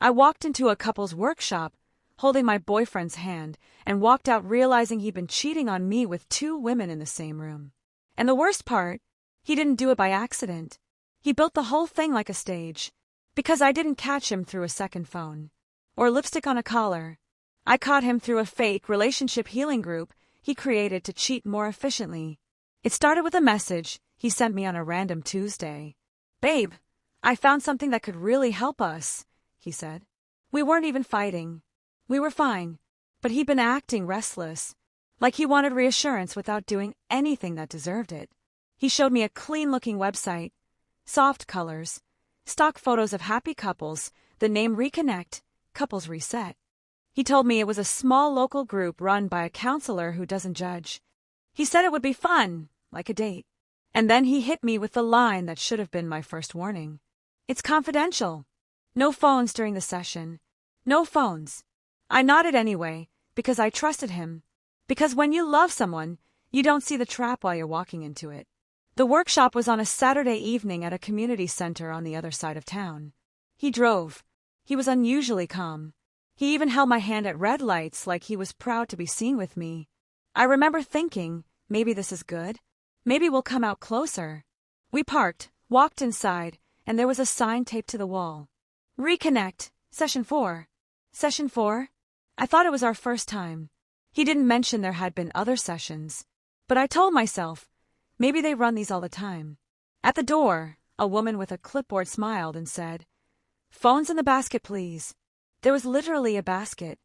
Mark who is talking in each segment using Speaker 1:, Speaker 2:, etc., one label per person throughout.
Speaker 1: I walked into a couple's workshop, holding my boyfriend's hand, and walked out realizing he'd been cheating on me with 2 women in the same room. And the worst part, he didn't do it by accident. He built the whole thing like a stage. Because I didn't catch him through a second phone. Or lipstick on a collar. I caught him through a fake relationship healing group he created to cheat more efficiently. It started with a message he sent me on a random Tuesday. "Babe, I found something that could really help us," he said. We weren't even fighting. We were fine. But he'd been acting restless. Like he wanted reassurance without doing anything that deserved it. He showed me a clean-looking website. Soft colors. Stock photos of happy couples. The name Reconnect. Couples Reset. He told me it was a small local group run by a counselor who doesn't judge. He said it would be fun, like a date. And then he hit me with the line that should have been my first warning. "It's confidential. No phones during the session. No phones." I nodded anyway, because I trusted him. Because when you love someone, you don't see the trap while you're walking into it. The workshop was on a Saturday evening at a community center on the other side of town. He drove. He was unusually calm. He even held my hand at red lights like he was proud to be seen with me. I remember thinking, maybe this is good. Maybe we'll come out closer. We parked, walked inside, and there was a sign taped to the wall. Reconnect, Session 4. Session 4? I thought it was our first time. He didn't mention there had been other sessions. But I told myself, maybe they run these all the time. At the door, a woman with a clipboard smiled and said, "Phones in the basket, please." There was literally a basket,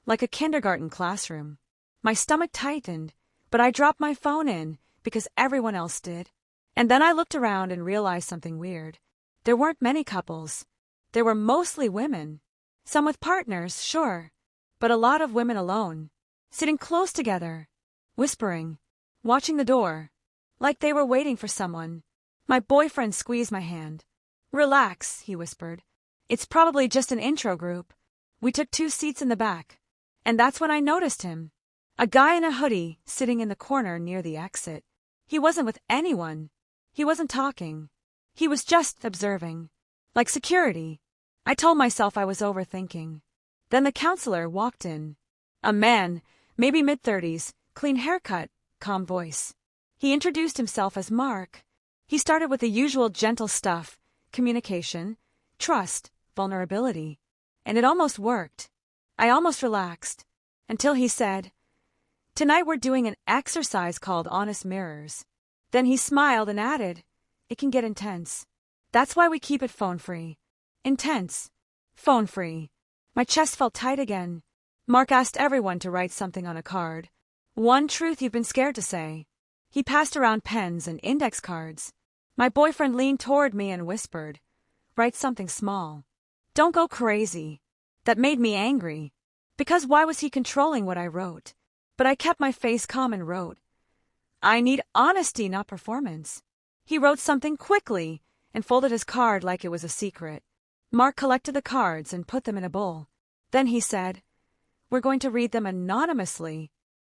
Speaker 1: like a kindergarten classroom. My stomach tightened, but I dropped my phone in because everyone else did. And then I looked around and realized something weird. There weren't many couples. There were mostly women. Some with partners, sure, but a lot of women alone, sitting close together, whispering, watching the door, like they were waiting for someone. My boyfriend squeezed my hand. "Relax," he whispered. "It's probably just an intro group." We took 2 seats in the back. And that's when I noticed him. A guy in a hoodie sitting in the corner near the exit. He wasn't with anyone. He wasn't talking. He was just observing. Like security. I told myself I was overthinking. Then the counselor walked in. A man, maybe mid-30s, clean haircut, calm voice. He introduced himself as Mark. He started with the usual gentle stuff, communication, trust, vulnerability. And it almost worked. I almost relaxed. Until he said, "Tonight we're doing an exercise called Honest Mirrors." Then he smiled and added, "It can get intense. That's why we keep it phone-free." Intense. Phone-free. My chest felt tight again. Mark asked everyone to write something on a card. One truth you've been scared to say. He passed around pens and index cards. My boyfriend leaned toward me and whispered, "Write something small. Don't go crazy." That made me angry. Because why was he controlling what I wrote? But I kept my face calm and wrote, "I need honesty, not performance." He wrote something quickly and folded his card like it was a secret. Mark collected the cards and put them in a bowl. Then he said, "We're going to read them anonymously."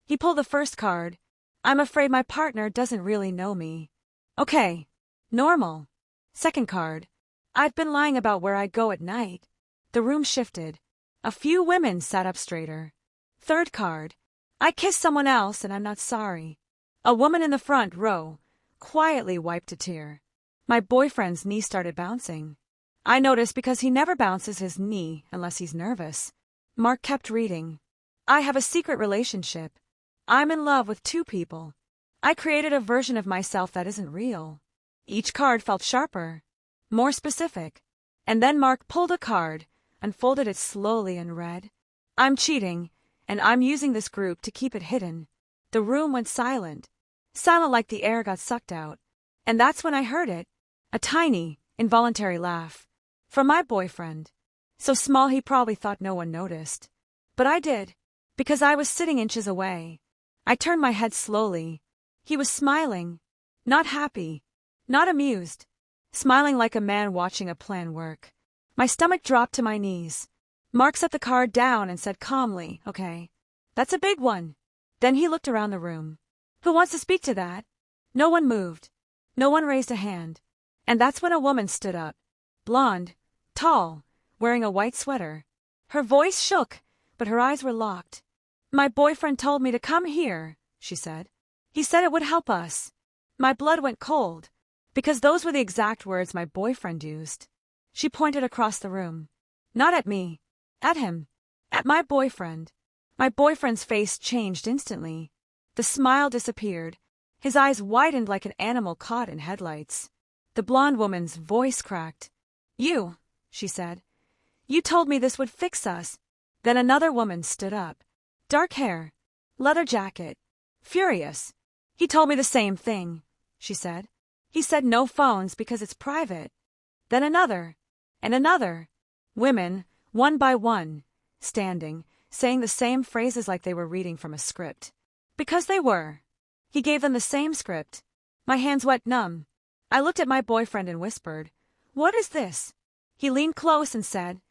Speaker 1: He pulled the first card. "I'm afraid my partner doesn't really know me." Okay. Normal. Second card. "I've been lying about where I go at night." The room shifted. A few women sat up straighter. Third card. "I kissed someone else and I'm not sorry." A woman in the front row quietly wiped a tear. My boyfriend's knee started bouncing. I noticed because he never bounces his knee unless he's nervous. Mark kept reading. "I have a secret relationship. I'm in love with 2 people. I created a version of myself that isn't real." Each card felt sharper, more specific. And then Mark pulled a card, unfolded it slowly and read, "I'm cheating, and I'm using this group to keep it hidden." The room went silent. Silent like the air got sucked out. And that's when I heard it. A tiny, involuntary laugh. From my boyfriend. So small he probably thought no one noticed. But I did. Because I was sitting inches away. I turned my head slowly. He was smiling. Not happy. Not amused. Smiling like a man watching a plan work. My stomach dropped to my knees. Mark set the card down and said calmly, "Okay. That's a big one." Then he looked around the room. "Who wants to speak to that?" No one moved. No one raised a hand. And that's when a woman stood up. Blonde. Tall. wearing a white sweater. Her voice shook, but her eyes were locked. "My boyfriend told me to come here," she said. "He said it would help us." My blood went cold, because those were the exact words my boyfriend used. She pointed across the room. Not at me. At him. At my boyfriend. My boyfriend's face changed instantly. The smile disappeared. His eyes widened like an animal caught in headlights. The blonde woman's voice cracked. "You," she said. "You told me this would fix us." Then another woman stood up. Dark hair. Leather jacket. Furious. "He told me the same thing," she said. "He said no phones because it's private." Then another. And another. Women, one by one, standing, saying the same phrases like they were reading from a script. Because they were. He gave them the same script. My hands went numb. I looked at my boyfriend and whispered, "What is this?" He leaned close and said,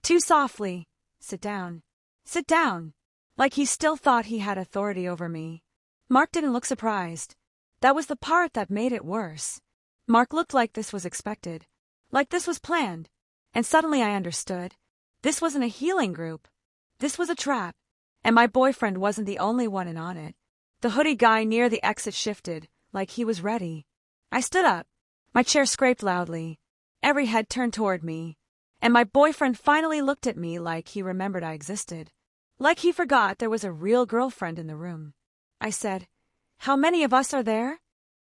Speaker 1: too softly, "Sit down. Sit down." Like he still thought he had authority over me. Mark didn't look surprised. That was the part that made it worse. Mark looked like this was expected. Like this was planned. And suddenly I understood. This wasn't a healing group. This was a trap. And my boyfriend wasn't the only one in on it. The hoodie guy near the exit shifted, like he was ready. I stood up. My chair scraped loudly. Every head turned toward me. And my boyfriend finally looked at me like he remembered I existed. Like he forgot there was a real girlfriend in the room. I said, "How many of us are there?"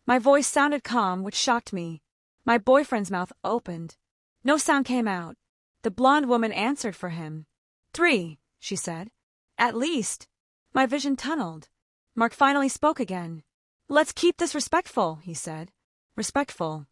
Speaker 1: My voice sounded calm, which shocked me. My boyfriend's mouth opened. No sound came out. The blonde woman answered for him. "3," she said. "At least." My vision tunneled. Mark finally spoke again. "Let's keep this respectful," he said. Respectful.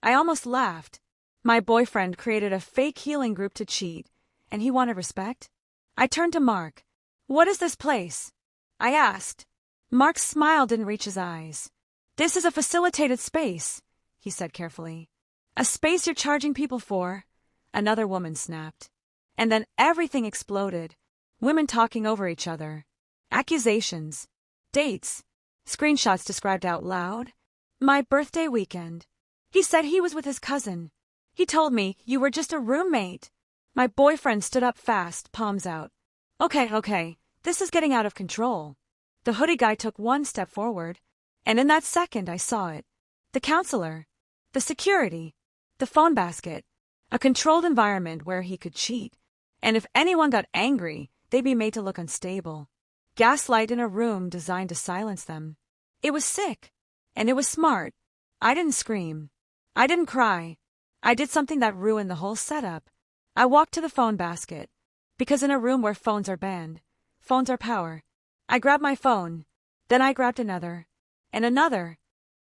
Speaker 1: I almost laughed. My boyfriend created a fake healing group to cheat, and he wanted respect? I turned to Mark. "What is this place?" I asked. Mark's smile didn't reach his eyes. "This is a facilitated space," he said carefully. "A space you're charging people for," another woman snapped. And then everything exploded. Women talking over each other. Accusations. Dates. Screenshots described out loud. My birthday weekend. He said he was with his cousin. He told me you were just a roommate. My boyfriend stood up fast, palms out. Okay, this is getting out of control." The hoodie guy took one step forward, and in that second I saw it. The counselor. The security. The phone basket. A controlled environment where he could cheat. And if anyone got angry, they'd be made to look unstable. Gaslight in a room designed to silence them. It was sick. And it was smart. I didn't scream. I didn't cry. I did something that ruined the whole setup. I walked to the phone basket. Because in a room where phones are banned, phones are power. I grabbed my phone. Then I grabbed another. And another.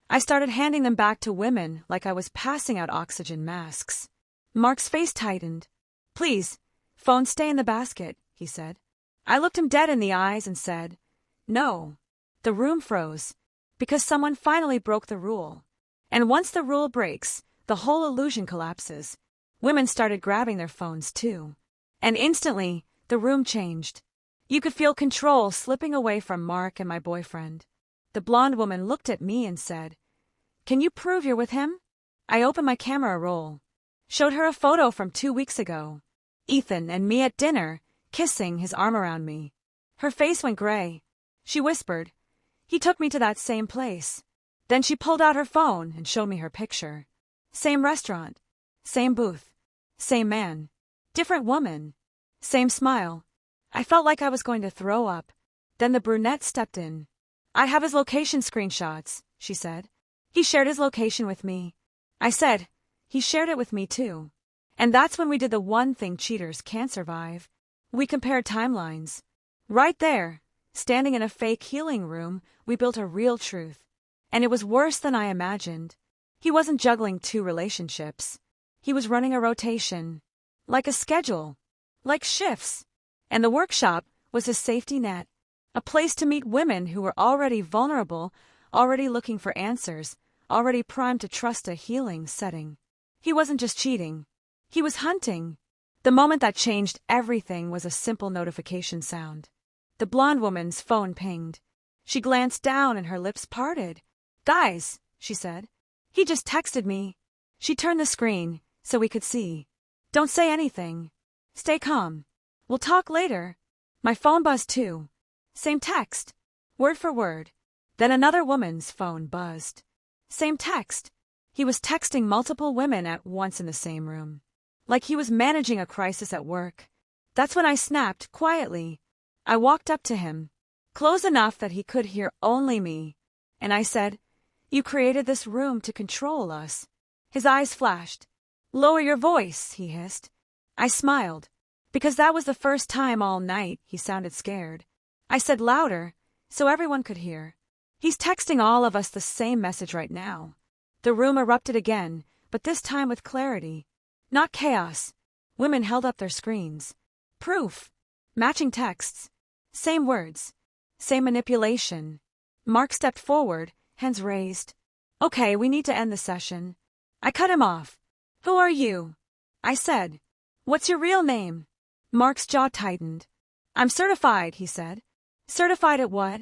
Speaker 1: I started handing them back to women like I was passing out oxygen masks. Mark's face tightened. "Please, phone stay in the basket," he said. I looked him dead in the eyes and said, "No." The room froze. Because someone finally broke the rule. And once the rule breaks, the whole illusion collapses. Women started grabbing their phones too. And instantly, the room changed. You could feel control slipping away from Mark and my boyfriend. The blonde woman looked at me and said, "Can you prove you're with him?" I opened my camera roll. Showed her a photo from 2 weeks ago. Ethan and me at dinner, kissing, his arm around me. Her face went gray. She whispered, "He took me to that same place." Then she pulled out her phone and showed me her picture. Same restaurant. Same booth. Same man. Different woman. Same smile. I felt like I was going to throw up. Then the brunette stepped in. "I have his location screenshots," she said. "He shared his location with me." I said, "He shared it with me too." And that's when we did the one thing cheaters can't survive. We compared timelines. Right there, standing in a fake healing room, we built a real truth. And it was worse than I imagined. He wasn't juggling 2 relationships. He was running a rotation. Like a schedule. Like shifts. And the workshop was his safety net. A place to meet women who were already vulnerable, already looking for answers, already primed to trust a healing setting. He wasn't just cheating. He was hunting. The moment that changed everything was a simple notification sound. The blonde woman's phone pinged. She glanced down and her lips parted. "Guys," she said. "He just texted me." She turned the screen so we could see. "Don't say anything." Stay calm. We'll talk later. My phone buzzed too. Same text. Word for word. Then another woman's phone buzzed. Same text. He was texting multiple women at once in the same room. Like he was managing a crisis at work. That's when I snapped, quietly. I walked up to him, close enough that he could hear only me, and I said, "You created this room to control us." His eyes flashed. "Lower your voice," he hissed. I smiled. Because that was the first time all night he sounded scared. I said louder, so everyone could hear. "He's texting all of us the same message right now." The room erupted again, but this time with clarity. Not chaos. Women held up their screens. Proof. Matching texts. Same words. Same manipulation. Mark stepped forward, hands raised. "Okay, we need to end the session." I cut him off. "Who are you?" I said. "What's your real name?" Mark's jaw tightened. "I'm certified," he said. "Certified at what?"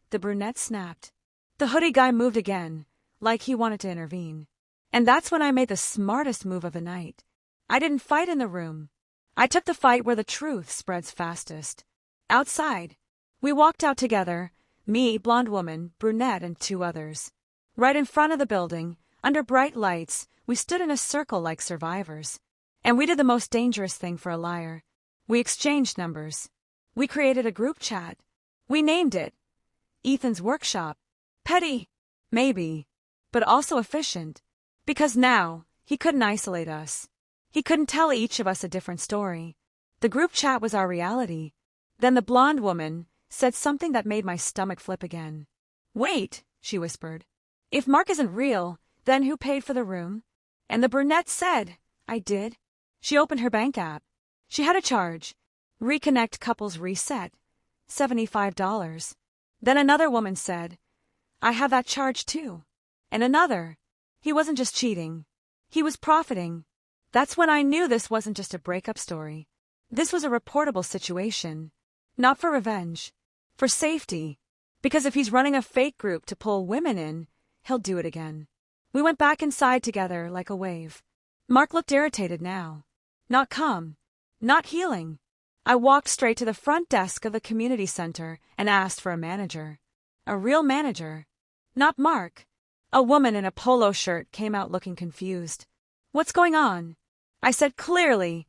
Speaker 1: The brunette snapped. The hoodie guy moved again, like he wanted to intervene. And that's when I made the smartest move of the night. I didn't fight in the room. I took the fight where the truth spreads fastest. Outside. We walked out together, me, blonde woman, brunette, and two others. Right in front of the building, under bright lights, we stood in a circle like survivors. And we did the most dangerous thing for a liar. We exchanged numbers. We created a group chat. We named it Ethan's Workshop. Petty, maybe, but also efficient. Because now, he couldn't isolate us. He couldn't tell each of us a different story. The group chat was our reality. Then the blonde woman said something that made my stomach flip again. "Wait," she whispered. "If Mark isn't real, then who paid for the room?" And the brunette said, "I did." She opened her bank app. She had a charge. Reconnect couples reset. $75. Then another woman said, "I have that charge too." And another. He wasn't just cheating. He was profiting. That's when I knew this wasn't just a breakup story. This was a reportable situation. Not for revenge. For safety. Because if he's running a fake group to pull women in, he'll do it again. We went back inside together like a wave. Mark looked irritated now. Not calm. Not healing. I walked straight to the front desk of the community center and asked for a manager. A real manager. Not Mark. A woman in a polo shirt came out looking confused. "What's going on?" I said clearly,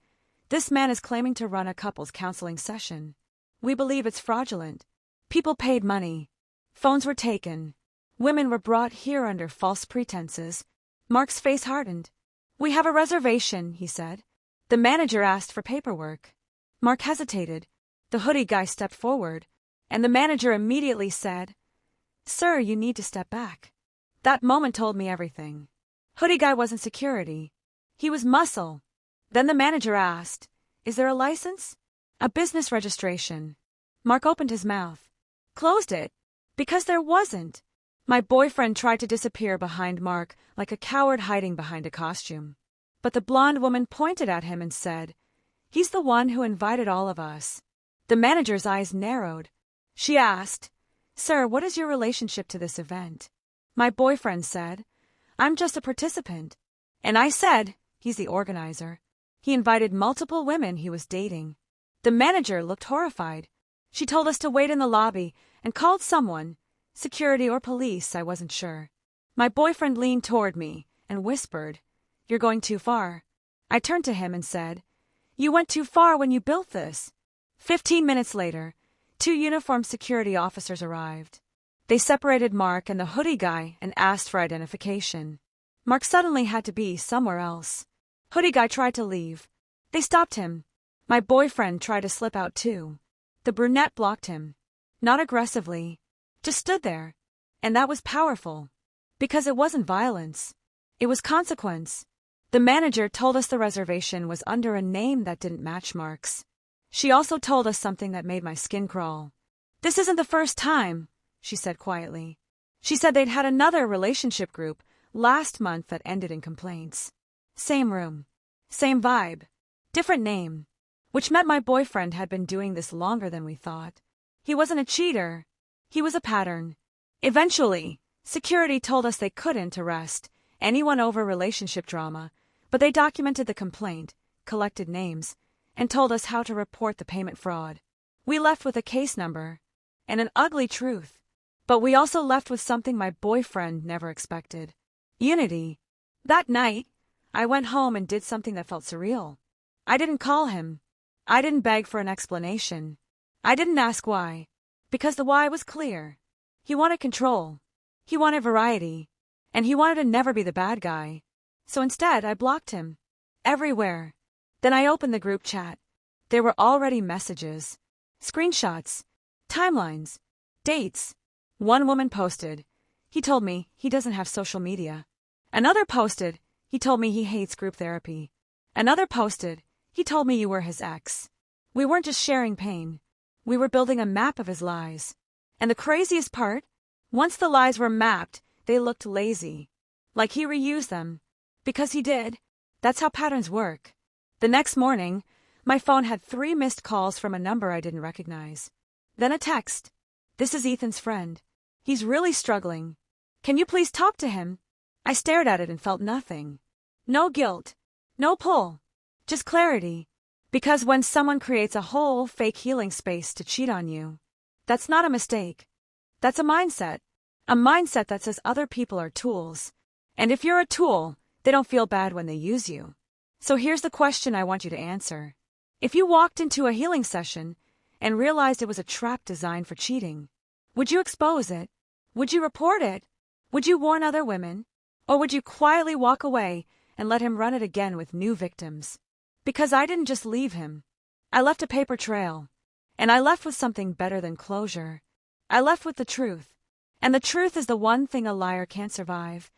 Speaker 1: "This man is claiming to run a couples counseling session. We believe it's fraudulent. People paid money. Phones were taken. Women were brought here under false pretenses." Mark's face hardened. "We have a reservation," he said. The manager asked for paperwork. Mark hesitated. The hoodie guy stepped forward, and the manager immediately said, "Sir, you need to step back." That moment told me everything. Hoodie guy wasn't security. He was muscle. Then the manager asked, "Is there a license?" "A business registration." Mark opened his mouth. Closed it. Because there wasn't. My boyfriend tried to disappear behind Mark like a coward hiding behind a costume. But the blonde woman pointed at him and said, "He's the one who invited all of us." The manager's eyes narrowed. She asked, "Sir, what is your relationship to this event?" My boyfriend said, "I'm just a participant." And I said, "He's the organizer. He invited multiple women he was dating." The manager looked horrified. She told us to wait in the lobby and called someone, security or police, I wasn't sure. My boyfriend leaned toward me and whispered, "You're going too far." I turned to him and said, "You went too far when you built this." 15 minutes later, 2 uniformed security officers arrived. They separated Mark and the hoodie guy and asked for identification. Mark suddenly had to be somewhere else. Hoodie guy tried to leave. They stopped him. My boyfriend tried to slip out too. The brunette blocked him. Not aggressively. Just stood there. And that was powerful. Because it wasn't violence. It was consequence. The manager told us the reservation was under a name that didn't match Mark's. She also told us something that made my skin crawl. "This isn't the first time," she said quietly. She said they'd had another relationship group last month that ended in complaints. Same room. Same vibe. Different name. Which meant my boyfriend had been doing this longer than we thought. He wasn't a cheater. He was a pattern. Eventually, security told us they couldn't arrest anyone over relationship drama, but they documented the complaint, collected names, and told us how to report the payment fraud. We left with a case number and an ugly truth, but we also left with something my boyfriend never expected: unity. That night, I went home and did something that felt surreal. I didn't call him. I didn't beg for an explanation. I didn't ask why, because the why was clear. He wanted control. He wanted variety. And he wanted to never be the bad guy. So instead, I blocked him. Everywhere. Then I opened the group chat. There were already messages, screenshots, timelines, dates. One woman posted, "He told me he doesn't have social media." Another posted, "He told me he hates group therapy." Another posted, "He told me you were his ex." We weren't just sharing pain. We were building a map of his lies. And the craziest part, once the lies were mapped, they looked lazy. Like he reused them. Because he did. That's how patterns work. The next morning, my phone had 3 missed calls from a number I didn't recognize. Then a text. "This is Ethan's friend. He's really struggling. Can you please talk to him?" I stared at it and felt nothing. No guilt. No pull. Just clarity. Because when someone creates a whole fake healing space to cheat on you, that's not a mistake. That's a mindset. A mindset that says other people are tools. And if you're a tool, they don't feel bad when they use you. So here's the question I want you to answer. If you walked into a healing session and realized it was a trap designed for cheating, would you expose it? Would you report it? Would you warn other women? Or would you quietly walk away and let him run it again with new victims? Because I didn't just leave him. I left a paper trail. And I left with something better than closure. I left with the truth. And the truth is the one thing a liar can't survive.